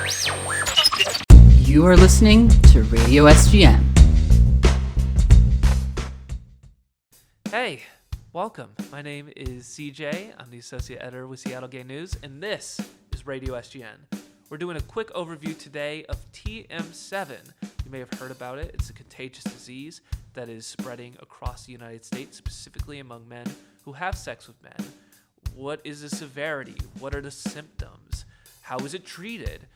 You are listening to Radio SGN. Hey, welcome. My name is CJ. I'm the Associate Editor with Seattle Gay News, and this is Radio SGN. We're doing a quick overview today of TM7. You may have heard about it. It's a contagious disease that is spreading across the United States, specifically among men who have sex with men. What is the severity? What are the symptoms? How is it treated?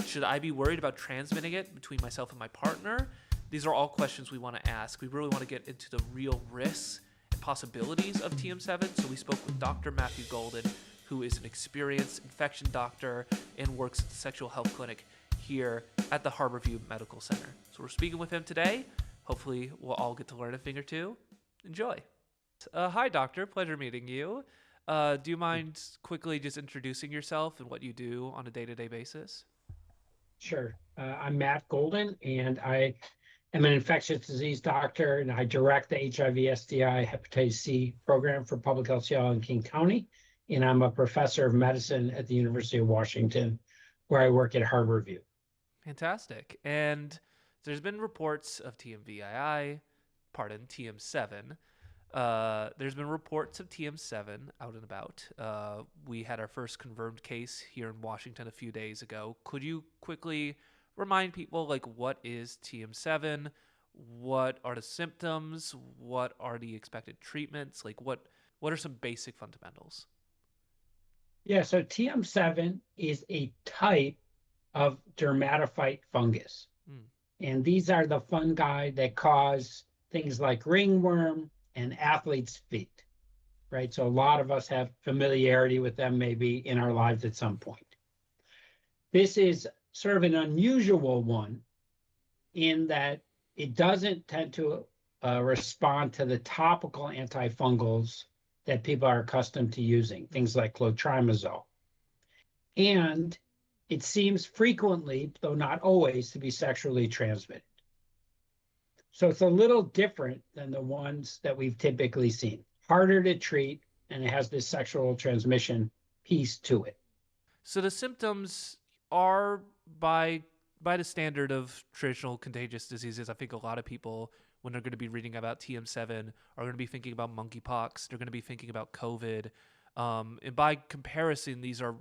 Should I be worried about transmitting it between myself and my partner? These are all questions we want to ask. We really want to get into the real risks and possibilities of TM7. So we spoke with Dr. Matthew Golden, who is an experienced infection doctor and works at the sexual health clinic here at the Harborview Medical Center. So we're speaking with him today. Hopefully we'll all get to learn a thing or two. Enjoy. Hi, doctor. Pleasure meeting you. Do you mind quickly just introducing yourself and what you do on a day-to-day basis? Sure. I'm Matt Golden, and I am an infectious disease doctor, and I direct the HIV/STI hepatitis C program for Public Health Seattle in King County, and I'm a professor of medicine at the University of Washington, where I work at Harborview. Fantastic. And there's been reports of TMVII, TM7. There's been reports of TM7 out and about. We had our first confirmed case here in Washington a few days ago. Could you quickly remind people, what is TM7? What are the symptoms? What are the expected treatments? What are some basic fundamentals? Yeah, so TM7 is a type of dermatophyte fungus. And these are the fungi that cause things like ringworm and athlete's feet, right? So a lot of us have familiarity with them maybe in our lives at some point. This is sort of an unusual one in that it doesn't tend to respond to the topical antifungals that people are accustomed to using, things like clotrimazole. And it seems frequently, though not always, to be sexually transmitted. So it's a little different than the ones that we've typically seen. Harder to treat, and it has this sexual transmission piece to it. So the symptoms are by the standard of traditional contagious diseases. I think a lot of people, when they're going to be reading about TM7, are going to be thinking about monkeypox. They're going to be thinking about COVID. And by comparison, these are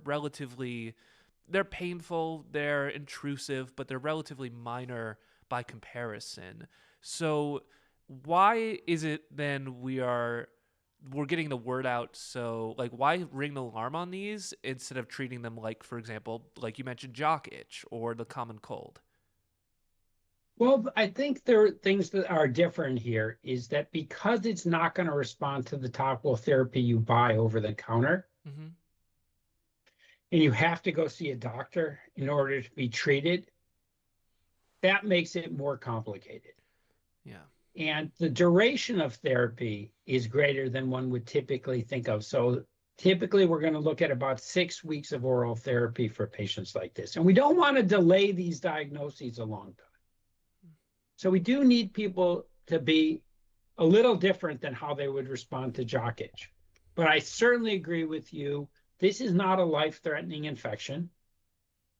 they're painful, they're intrusive, but they're relatively minor by comparison. So why is it then we're getting the word out? So why ring the alarm on these instead of treating them for example, like you mentioned, jock itch or the common cold? Well, I think there are things that are different here is that because it's not going to respond to the topical therapy you buy over the counter, and you have to go see a doctor in order to be treated, that makes it more complicated. Yeah. And the duration of therapy is greater than one would typically think of. So typically we're going to look at about 6 weeks of oral therapy for patients like this. And we don't want to delay these diagnoses a long time. So we do need people to be a little different than how they would respond to jock itch. But I certainly agree with you. This is not a life-threatening infection.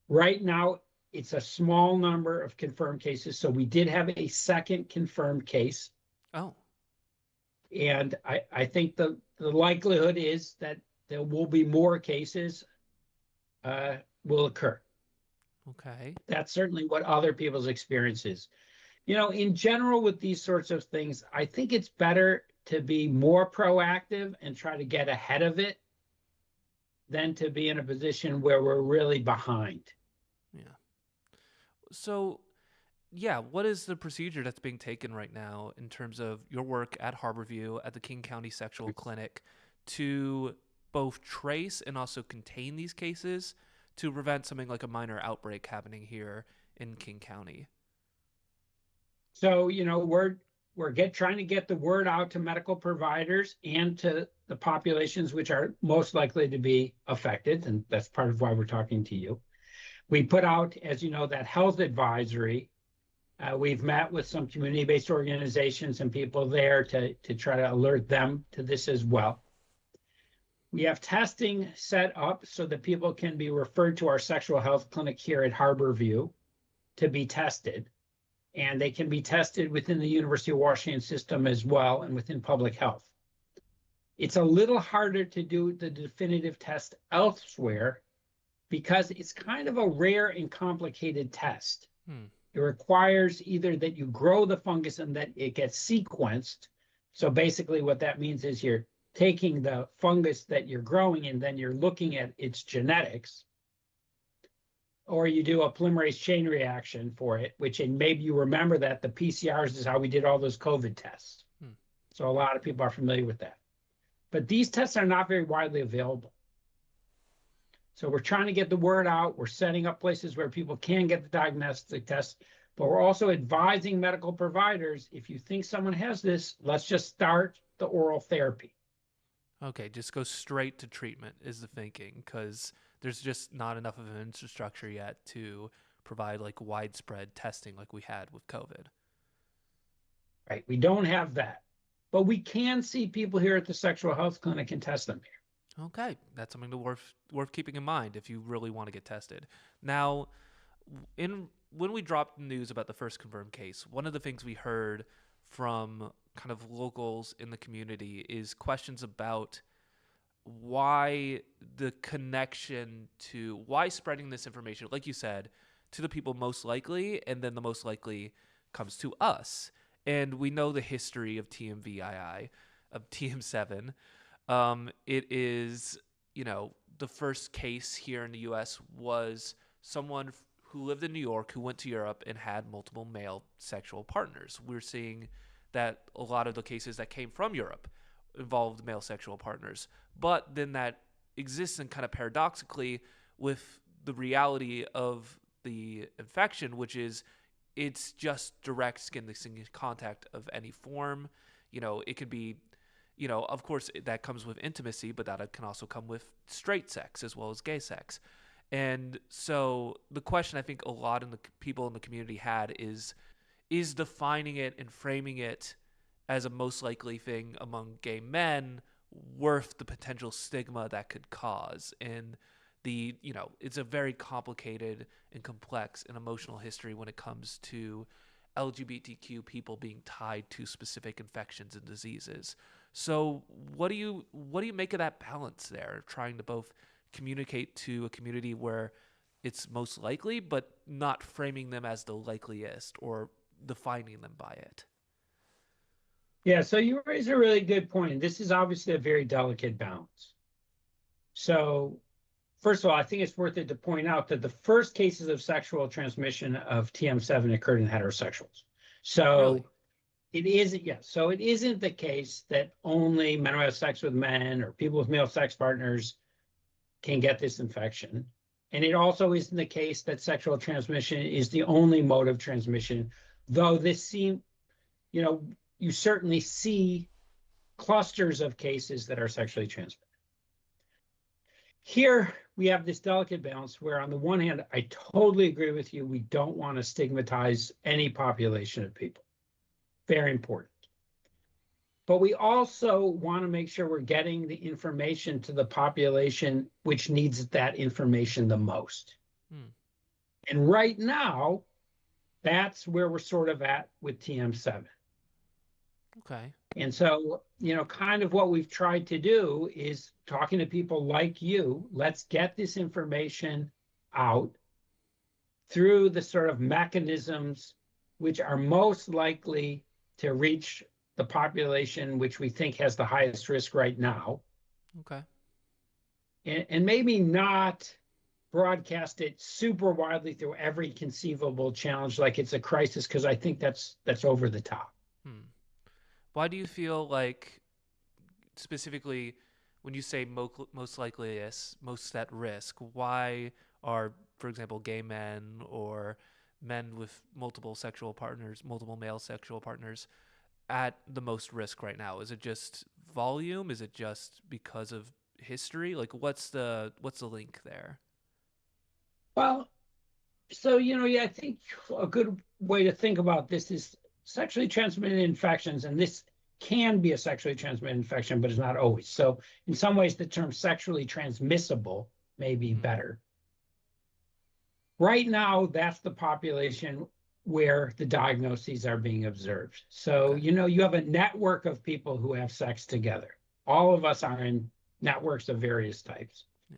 Right now, it's a small number of confirmed cases. So we did have a second confirmed case. Oh. And I think the likelihood is that there will be more cases will occur. Okay. That's certainly what other people's experience is. In general with these sorts of things, I think it's better to be more proactive and try to get ahead of it than to be in a position where we're really behind. Yeah. So, what is the procedure that's being taken right now in terms of your work at Harborview at the King County Sexual Clinic to both trace and also contain these cases to prevent something like a minor outbreak happening here in King County? So, we're trying to get the word out to medical providers and to the populations which are most likely to be affected, and that's part of why we're talking to you. We put out, as you know, that health advisory. We've met with some community-based organizations and people there to try to alert them to this as well. We have testing set up so that people can be referred to our sexual health clinic here at Harborview to be tested. And they can be tested within the University of Washington system as well and within public health. It's a little harder to do the definitive test elsewhere because it's kind of a rare and complicated test. It requires either that you grow the fungus and that it gets sequenced. So basically what that means is you're taking the fungus that you're growing and then you're looking at its genetics, or you do a polymerase chain reaction for it, which, and maybe you remember that the PCRs is how we did all those COVID tests. So a lot of people are familiar with that. But these tests are not very widely available. So we're trying to get the word out. We're setting up places where people can get the diagnostic test, but we're also advising medical providers, if you think someone has this, let's just start the oral therapy. Okay, just go straight to treatment is the thinking, because there's just not enough of an infrastructure yet to provide like widespread testing like we had with COVID. Right, we don't have that, but we can see people here at the sexual health clinic and test them here. Okay, that's something to worth keeping in mind if you really want to get tested. Now, when we dropped news about the first confirmed case, one of the things we heard from kind of locals in the community is questions about why the connection to why spreading this information, like you said, to the people most likely, and then the most likely comes to us. And we know the history of TMVII, of TM7. It is, the first case here in the U.S. was someone who lived in New York who went to Europe and had multiple male sexual partners. We're seeing that a lot of the cases that came from Europe involved male sexual partners. But then that exists and kind of paradoxically with the reality of the infection, which is it's just direct skin-to-skin contact of any form. It could be, of course, that comes with intimacy, but that can also come with straight sex as well as gay sex. And so the question I think a lot of the people in the community had is defining it and framing it as a most likely thing among gay men worth the potential stigma that could cause? And it's a very complicated and complex and emotional history when it comes to LGBTQ people being tied to specific infections and diseases. So what do you make of that balance there, trying to both communicate to a community where it's most likely, but not framing them as the likeliest or defining them by it? Yeah, so you raise a really good point. This is obviously a very delicate balance. So first of all, I think it's worth it to point out that the first cases of sexual transmission of TM7 occurred in heterosexuals. So Really? it isn't the case that only men who have sex with men or people with male sex partners can get this infection. And it also isn't the case that sexual transmission is the only mode of transmission, though you certainly see clusters of cases that are sexually transmitted. Here, we have this delicate balance where, on the one hand, I totally agree with you. We don't want to stigmatize any population of people. Very important. But we also want to make sure we're getting the information to the population which needs that information the most. And right now, that's where we're sort of at with TM7. Okay. And so, kind of what we've tried to do is talking to people like you, let's get this information out through the sort of mechanisms which are most likely to reach the population which we think has the highest risk right now. Okay. And maybe not broadcast it super widely through every conceivable challenge like it's a crisis, because I think that's over the top. Why do you feel like, specifically, when you say most likely, most at risk, why are, for example, gay men or men with multiple male sexual partners at the most risk right now? Is it just volume? Is it just because of history? Like, what's the link there? Well, so, I think a good way to think about this is sexually transmitted infections, and this can be a sexually transmitted infection, but it's not always. So in some ways, the term sexually transmissible may be better. Right now, that's the population where the diagnoses are being observed. So, you have a network of people who have sex together. All of us are in networks of various types. Yeah.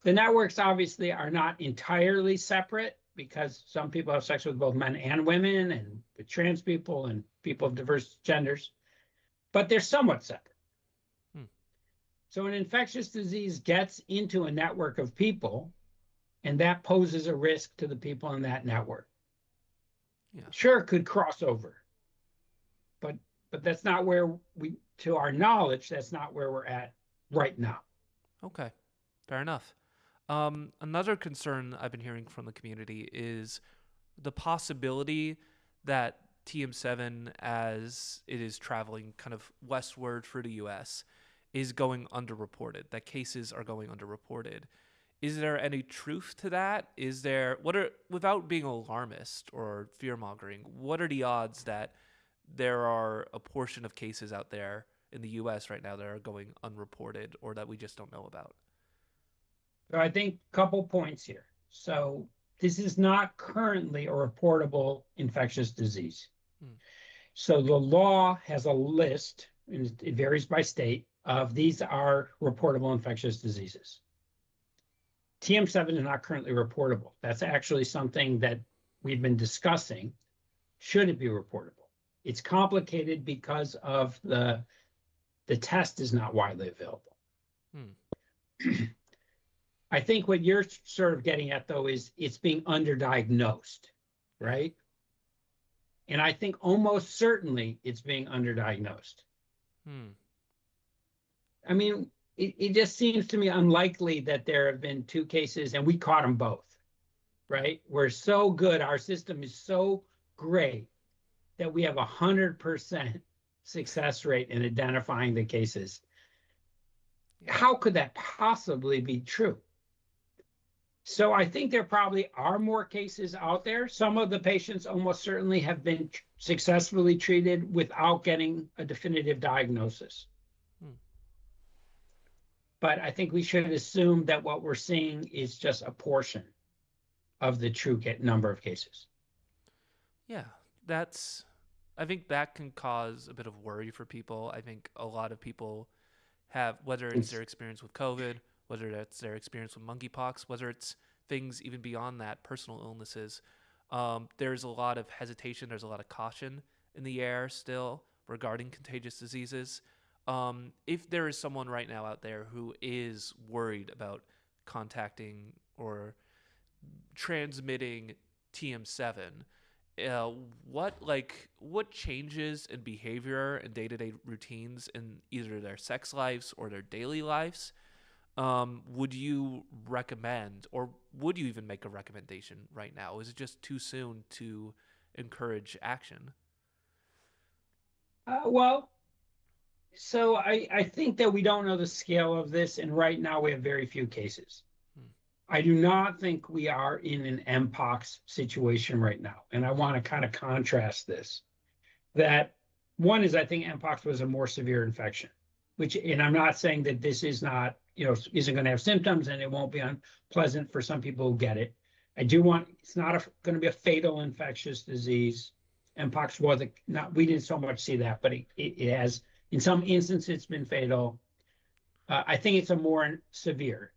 The networks obviously are not entirely separate because some people have sex with both men and women and with trans people and people of diverse genders, but they're somewhat separate. So an infectious disease gets into a network of people, and that poses a risk to the people in that network. Yeah. Sure, it could cross over, but that's not where to our knowledge, that's not where we're at right now. Okay, fair enough. Another concern I've been hearing from the community is the possibility that TM7, as it is traveling kind of westward for the U.S., is going underreported, that cases are going underreported. Is there any truth to that? Without being alarmist or fear-mongering, what are the odds that there are a portion of cases out there in the U.S. right now that are going unreported or that we just don't know about? So I think a couple points here. So this is not currently a reportable infectious disease. So the law has a list, and it varies by state, of these are reportable infectious diseases. TM7 is not currently reportable. That's actually something that we've been discussing. Should it be reportable? It's complicated because of the test is not widely available. I think what you're sort of getting at, though, is it's being underdiagnosed, right? And I think almost certainly it's being underdiagnosed. I mean, it just seems to me unlikely that there have been two cases and we caught them both, right? We're so good, our system is so great that we have 100% success rate in identifying the cases. How could that possibly be true? So I think there probably are more cases out there. Some of the patients almost certainly have been successfully treated without getting a definitive diagnosis. But I think we should assume that what we're seeing is just a portion of the true number of cases. Yeah, I think that can cause a bit of worry for people. I think a lot of people have, whether it's their experience with COVID, whether that's their experience with monkeypox, whether it's things even beyond that, personal illnesses, there's a lot of hesitation, there's a lot of caution in the air still regarding contagious diseases. If there is someone right now out there who is worried about contacting or transmitting TM7, what changes in behavior and day-to-day routines in either their sex lives or their daily lives would you recommend, or would you even make a recommendation right now? Is it just too soon to encourage action? So I think that we don't know the scale of this, and right now we have very few cases. I do not think we are in an Mpox situation right now, and I want to kind of contrast this. That one is, I think Mpox was a more severe infection, and I'm not saying that this is not, isn't going to have symptoms and it won't be unpleasant for some people who get it. It's not going to be a fatal infectious disease. Mpox we didn't so much see that, but it has, in some instances, it's been fatal. I think it's a more severe.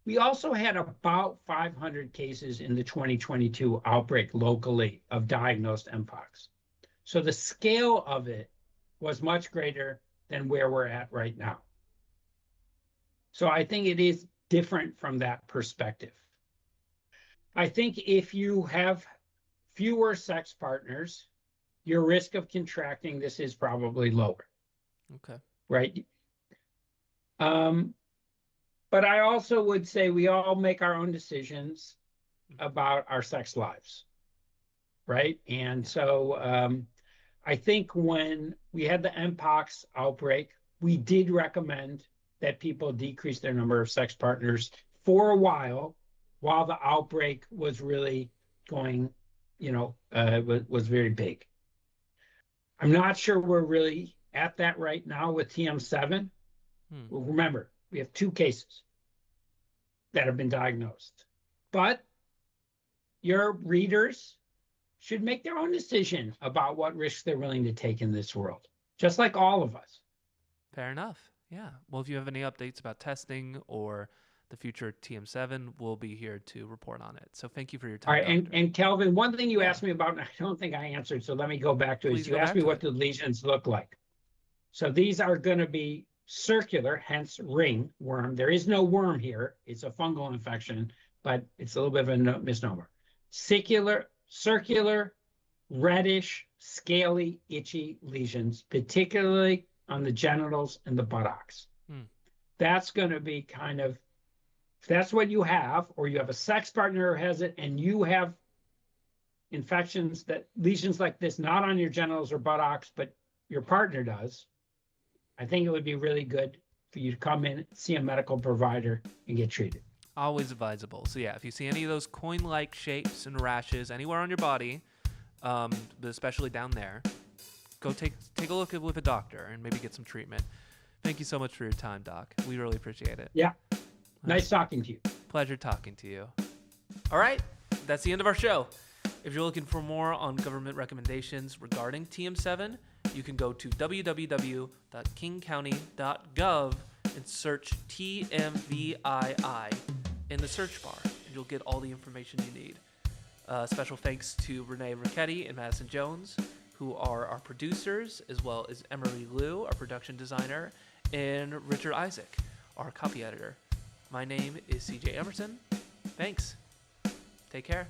We also had about 500 cases in the 2022 outbreak locally of diagnosed Mpox. So the scale of it was much greater than where we're at right now. So I think it is different from that perspective. I think if you have fewer sex partners, your risk of contracting this is probably lower. Okay. Right? But I also would say we all make our own decisions about our sex lives, right? And so I think when we had the Mpox outbreak, we did recommend that people decrease their number of sex partners for a while the outbreak was really going, was very big. I'm not sure we're really at that right now with TM7. Well, remember, we have 2 cases that have been diagnosed. But your readers should make their own decision about what risks they're willing to take in this world, just like all of us. Fair enough. Yeah. Well, if you have any updates about testing or the future TM7, we'll be here to report on it. So thank you for your time. All right, and Kelvin, one thing you Yeah. asked me about, and I don't think I answered, so let me go back to it. Please You go asked back me to what it. the lesions look like. So these are going to be circular, hence ring worm. There is no worm here. It's a fungal infection, but it's a little bit of a misnomer. Circular, reddish, scaly, itchy lesions, particularly on the genitals and the buttocks. That's going to be kind of, if that's what you have, or you have a sex partner who has it, and you have infections, lesions like this, not on your genitals or buttocks, but your partner does, I think it would be really good for you to come in, see a medical provider, and get treated. Always advisable. So yeah, if you see any of those coin-like shapes and rashes anywhere on your body, but especially down there, go take a look with a doctor and maybe get some treatment. Thank you so much for your time, Doc. We really appreciate it. Yeah. Nice talking to you. Pleasure talking to you. All right, that's the end of our show. If you're looking for more on government recommendations regarding TM7, you can go to www.kingcounty.gov and search TMVII in the search bar, and you'll get all the information you need. Special thanks to Renee Ricchetti and Madison Jones, who are our producers, as well as Emery Liu, our production designer, and Richard Isaac, our copy editor. My name is CJ Emerson. Thanks. Take care.